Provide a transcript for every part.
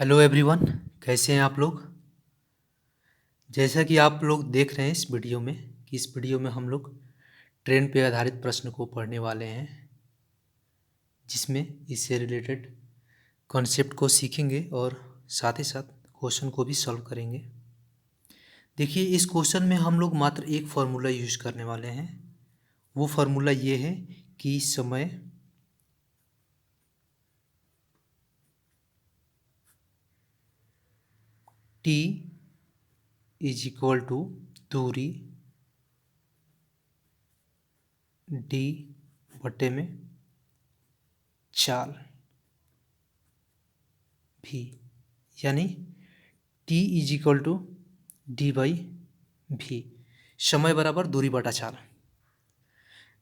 Hello everyone, कैसे हैं आप लोग। जैसा कि आप लोग देख रहे हैं इस वीडियो में कि इस वीडियो में हम लोग ट्रेन पे आधारित प्रश्न को पढ़ने वाले हैं, जिसमें इससे रिलेटेड कॉन्सेप्ट को सीखेंगे और साथ ही साथ क्वेश्चन को भी सॉल्व करेंगे। देखिए, इस क्वेश्चन में हम लोग मात्र एक फार्मूला यूज करने वाले हैं। वो फार्मूला ये है कि समय t इज इक्वल टू दूरी d बटे में चाल भी, यानी t is equal to D by V, समय बराबर दूरी बटा चाल।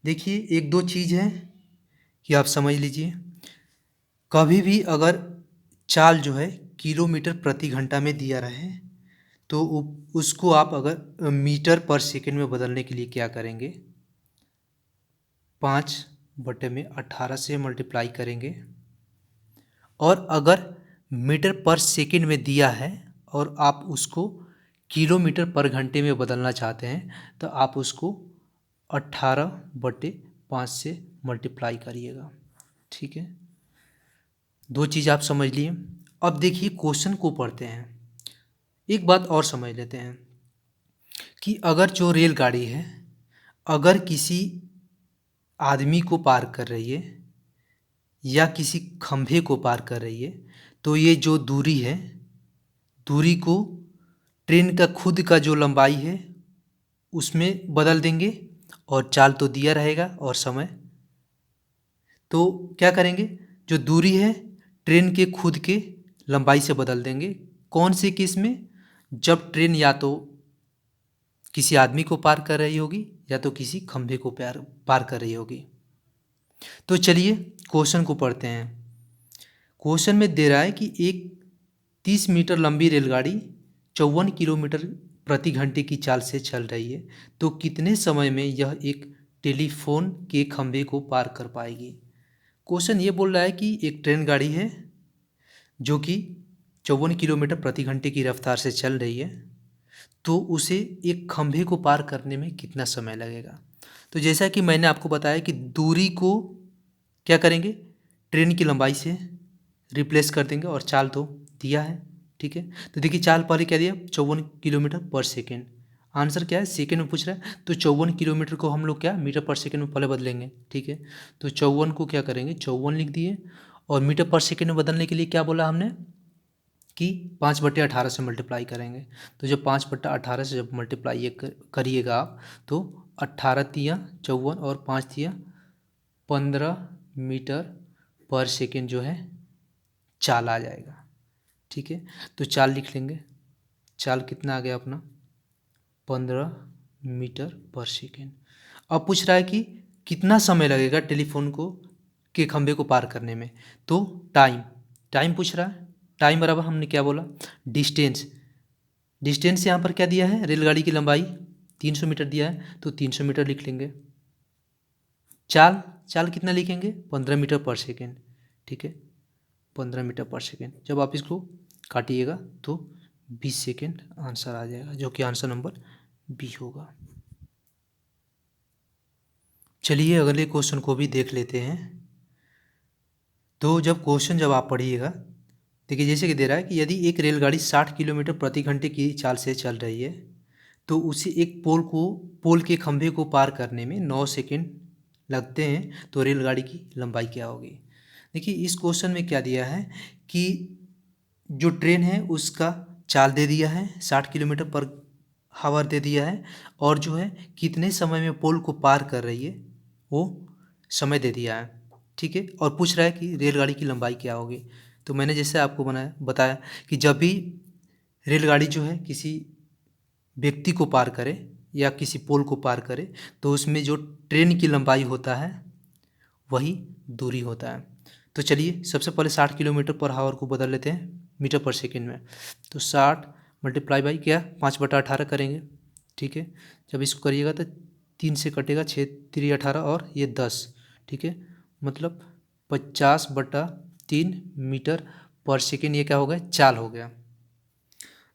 देखिए, एक दो चीज़ है कि आप समझ लीजिए। कभी भी अगर चाल जो है किलोमीटर प्रति घंटा में दिया रहे तो उसको आप अगर मीटर पर सेकंड में बदलने के लिए क्या करेंगे, 5/18 से मल्टीप्लाई करेंगे। और अगर मीटर पर सेकंड में दिया है और आप उसको किलोमीटर पर घंटे में बदलना चाहते हैं तो आप उसको 18/5 से मल्टीप्लाई करिएगा। ठीक है, दो चीज़ आप समझ लिए। अब देखिए, क्वेश्चन को पढ़ते हैं। एक बात और समझ लेते हैं कि अगर जो रेलगाड़ी है अगर किसी आदमी को पार कर रही है या किसी खंभे को पार कर रही है तो ये जो दूरी है, दूरी को ट्रेन का खुद का जो लंबाई है उसमें बदल देंगे और चाल तो दिया रहेगा और समय। तो क्या करेंगे, जो दूरी है ट्रेन के खुद के लंबाई से बदल देंगे। कौन से केस में, जब ट्रेन या तो किसी आदमी को पार कर रही होगी या तो किसी खंभे को पार कर रही होगी। तो चलिए क्वेश्चन को पढ़ते हैं। क्वेश्चन में दे रहा है कि एक 30 मीटर लंबी रेलगाड़ी 54 किलोमीटर प्रति घंटे की चाल से चल रही है, तो कितने समय में यह एक टेलीफोन के खंभे को पार कर पाएगी। क्वेश्चन ये बोल रहा है कि एक ट्रेन गाड़ी है जो कि 54 किलोमीटर प्रति घंटे की रफ्तार से चल रही है, तो उसे एक खंभे को पार करने में कितना समय लगेगा। तो जैसा कि मैंने आपको बताया कि दूरी को क्या करेंगे, ट्रेन की लंबाई से रिप्लेस कर देंगे और चाल तो दिया है। ठीक है, तो देखिए चाल पहले क्या दिया, 54 किलोमीटर पर सेकेंड। आंसर क्या है, सेकेंड में पूछ रहा है, तो 54 किलोमीटर को हम लोग क्या मीटर पर सेकेंड में पहले बदलेंगे। ठीक है, तो 54 को क्या करेंगे, 54 लिख दिए और मीटर पर सेकेंड में बदलने के लिए क्या बोला हमने कि 5/18 से मल्टीप्लाई करेंगे। तो जब 5/18 से जब मल्टीप्लाई ये करिएगा आप, तो 18 तिया 54 और 5 तिया 15 मीटर पर सेकेंड जो है चाल आ जाएगा। ठीक है, तो चाल लिख लेंगे। चाल कितना आ गया अपना, 15 मीटर पर सेकेंड। अब पूछ रहा है कि कितना समय लगेगा टेलीफोन को के खंभे को पार करने में। तो टाइम पूछ रहा है। टाइम बराबर हमने क्या बोला, डिस्टेंस यहाँ पर क्या दिया है, रेलगाड़ी की लंबाई 300 मीटर दिया है, तो 300 मीटर लिख लेंगे। चाल कितना लिखेंगे, 15 मीटर पर सेकेंड। ठीक है, 15 मीटर पर सेकेंड। जब आप इसको काटिएगा तो 20 सेकेंड आंसर आ जाएगा, जो कि आंसर नंबर बी होगा। चलिए अगले क्वेश्चन को भी देख लेते हैं। तो जब आप पढ़िएगा, देखिए जैसे कि दे रहा है कि यदि एक रेलगाड़ी 60 किलोमीटर प्रति घंटे की चाल से चल रही है तो उसे एक पोल के खंभे को पार करने में 9 सेकेंड लगते हैं, तो रेलगाड़ी की लंबाई क्या होगी। देखिए इस क्वेश्चन में क्या दिया है कि जो ट्रेन है उसका चाल दे दिया है, 60 किलोमीटर पर हावर दे दिया है, और जो है कितने समय में पोल को पार कर रही है वो समय दे दिया है। ठीक है, और पूछ रहा है कि रेलगाड़ी की लंबाई क्या होगी। तो मैंने जैसे आपको बताया कि जब भी रेलगाड़ी जो है किसी व्यक्ति को पार करे या किसी पोल को पार करे तो उसमें जो ट्रेन की लंबाई होता है वही दूरी होता है। तो चलिए सबसे पहले 60 किलोमीटर पर हावर को बदल लेते हैं मीटर पर सेकेंड में। तो 60 मल्टीप्लाई बाई क्या, 5/18 करेंगे। ठीक है, जब इसको करिएगा तो 3 से कटेगा, 6 3 18 और ये 10। ठीक है, मतलब 50/3 मीटर पर सेकेंड, ये क्या हो गया, चाल हो गया।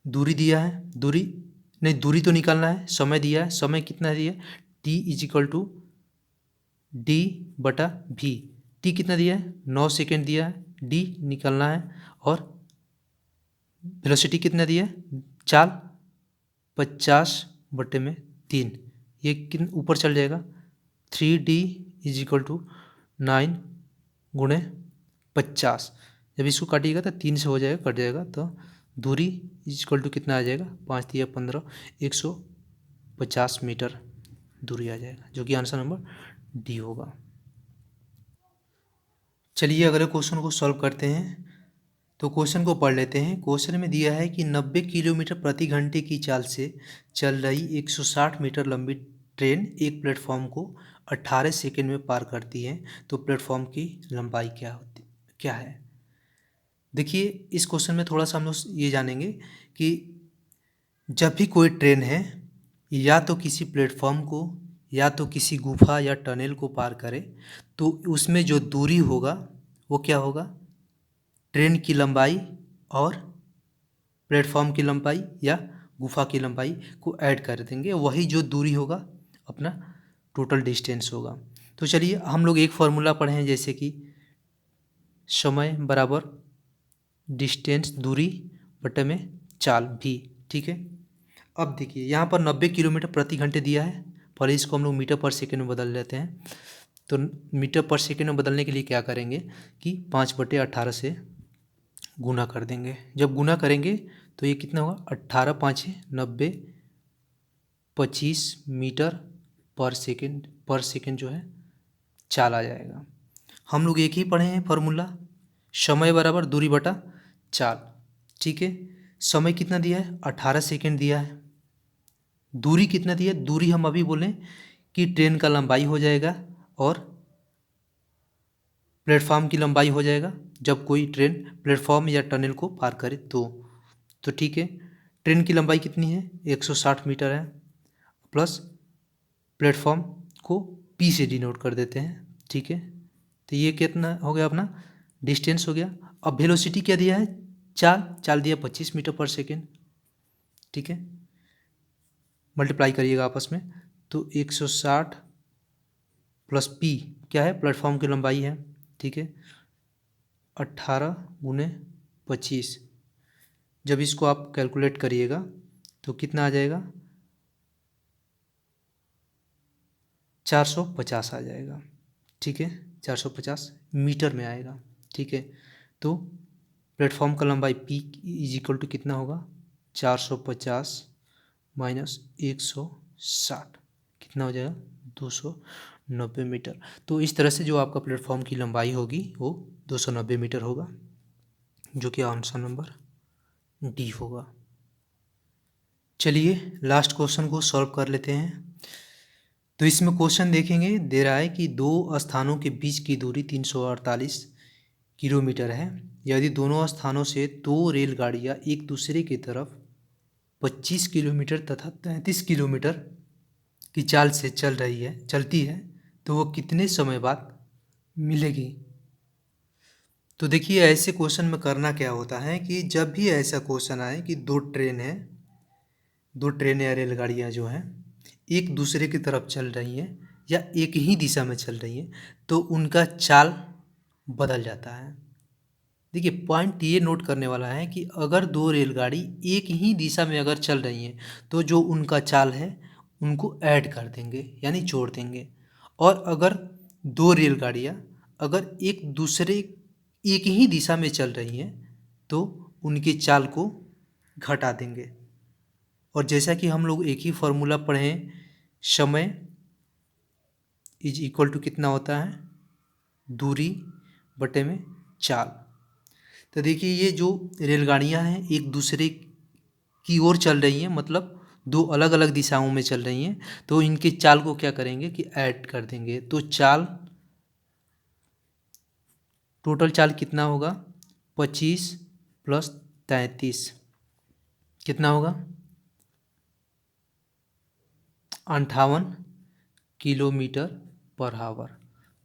दूरी दिया है, दूरी तो निकालना है, समय दिया है, समय कितना दिया है, T is equal to D बटा भी। टी कितना दिया है, 9 सेकेंड दिया है, डी निकालना है, और वेलोसिटी कितना दिया है, चाल 50/3, ये किन ऊपर चल जाएगा, 3D इज इक्वल टू 9 गुणे 50। जब इसको काटिएगा तो 3 से हो जाएगा, कट जाएगा, तो दूरी इज इक्वल टू कितना आ जाएगा, 5 या 15, 150 मीटर दूरी आ जाएगा, जो कि आंसर नंबर डी होगा। चलिए अगले क्वेश्चन को सॉल्व करते हैं। तो क्वेश्चन को पढ़ लेते हैं। क्वेश्चन में दिया है कि 90 किलोमीटर प्रति घंटे की चाल से चल रही 160 मीटर लंबी ट्रेन एक प्लेटफॉर्म को 18 सेकंड में पार करती है, तो प्लेटफॉर्म की लंबाई क्या है। देखिए इस क्वेश्चन में थोड़ा सा हम लोग ये जानेंगे कि जब भी कोई ट्रेन है या तो किसी प्लेटफॉर्म को या तो किसी गुफा या टनल को पार करे, तो उसमें जो दूरी होगा वो क्या होगा, ट्रेन की लंबाई और प्लेटफॉर्म की लंबाई या गुफा की लंबाई को ऐड कर देंगे, वही जो दूरी होगा अपना टोटल डिस्टेंस होगा। तो चलिए हम लोग एक फार्मूला पढ़े हैं, जैसे कि समय बराबर डिस्टेंस दूरी बटे में चाल भी, ठीक है। अब देखिए यहाँ पर 90 किलोमीटर प्रति घंटे दिया है, पहले इसको हम लोग मीटर पर सेकेंड में बदल लेते हैं। तो मीटर पर सेकेंड में बदलने के लिए क्या करेंगे कि 5/18 से गुना कर देंगे। जब गुना करेंगे तो ये कितना होगा, 18 5 90, 25 मीटर पर सेकेंड जो है चाल आ जाएगा। हम लोग एक ही पढ़े हैं फार्मूला, समय बराबर दूरी बटा चाल, ठीक है। समय कितना दिया है, 18 सेकेंड दिया है। दूरी कितना दिया है, दूरी हम अभी बोलें कि ट्रेन का लंबाई हो जाएगा और प्लेटफॉर्म की लंबाई हो जाएगा, जब कोई ट्रेन प्लेटफॉर्म या टनल को पार करे तो ठीक है। ट्रेन की लंबाई कितनी है, 160 मीटर है, प्लस प्लेटफॉर्म को पी से डिनोट कर देते हैं, ठीक है। तो ये कितना हो गया, अपना डिस्टेंस हो गया। अब वेलोसिटी क्या दिया है, चाल दिया 25 मीटर पर सेकेंड, ठीक है। मल्टीप्लाई करिएगा आपस में, तो 160 प्लस पी क्या है, प्लेटफॉर्म की लंबाई है, ठीक है। 18 गुने 25, जब इसको आप कैलकुलेट करिएगा तो कितना आ जाएगा, 450 आ जाएगा, ठीक है। 450 मीटर में आएगा, ठीक है। तो प्लेटफॉर्म का लंबाई पी इज इक्वल टू कितना होगा, 450 माइनस 160 कितना हो जाएगा, 290 मीटर। तो इस तरह से जो आपका प्लेटफॉर्म की लंबाई होगी वो 290 मीटर होगा, जो कि आंसर नंबर डी होगा। चलिए लास्ट क्वेश्चन को सॉल्व कर लेते हैं। तो इसमें क्वेश्चन देखेंगे, दे रहा है कि दो स्थानों के बीच की दूरी 348 किलोमीटर है। यदि दोनों स्थानों से दो रेलगाड़ियाँ एक दूसरे की तरफ 25 किलोमीटर तथा 33 किलोमीटर की चाल से चलती है, तो वो कितने समय बाद मिलेगी। तो देखिए ऐसे क्वेश्चन में करना क्या होता है कि जब भी ऐसा क्वेश्चन आए कि दो ट्रेन या रेलगाड़ियाँ जो हैं एक दूसरे की तरफ चल रही हैं या एक ही दिशा में चल रही हैं, तो उनका चाल बदल जाता है। देखिए पॉइंट ये नोट करने वाला है कि अगर दो रेलगाड़ी एक ही दिशा में अगर चल रही हैं, तो जो उनका चाल है उनको ऐड कर देंगे यानी जोड़ देंगे। और अगर दो रेलगाड़ियाँ अगर एक ही दिशा में चल रही हैं, तो उनके चाल को घटा देंगे। और जैसा कि हम लोग एक ही फार्मूला पढ़े हैं, समय इज इक्वल टू कितना होता है, दूरी बटे में चाल। तो देखिए ये जो रेलगाड़ियां हैं एक दूसरे की ओर चल रही हैं, मतलब दो अलग अलग दिशाओं में चल रही हैं, तो इनके चाल को क्या करेंगे कि ऐड कर देंगे। तो टोटल चाल कितना होगा, 25 प्लस 33 कितना होगा, 58 किलोमीटर पर आवर।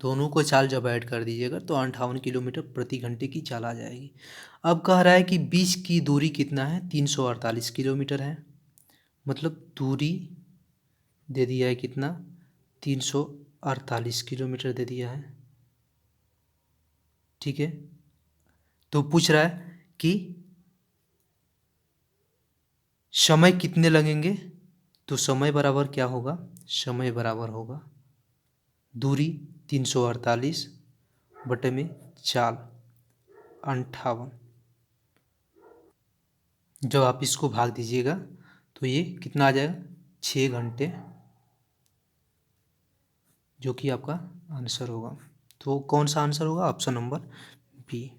दोनों को चाल जब ऐड कर दीजिएगा तो 58 किलोमीटर प्रति घंटे की चाल आ जाएगी। अब कह रहा है कि बीच की दूरी कितना है, 348 किलोमीटर है। मतलब दूरी दे दिया है कितना, 348 किलोमीटर दे दिया है। ठीक है, तो पूछ रहा है कि समय कितने लगेंगे। तो समय बराबर क्या होगा, समय बराबर होगा दूरी 348 बटे में 4, 58। जब आप इसको भाग दीजिएगा तो ये कितना आ जाएगा, 6 घंटे, जो कि आपका आंसर होगा। तो कौन सा आंसर होगा, ऑप्शन नंबर बी।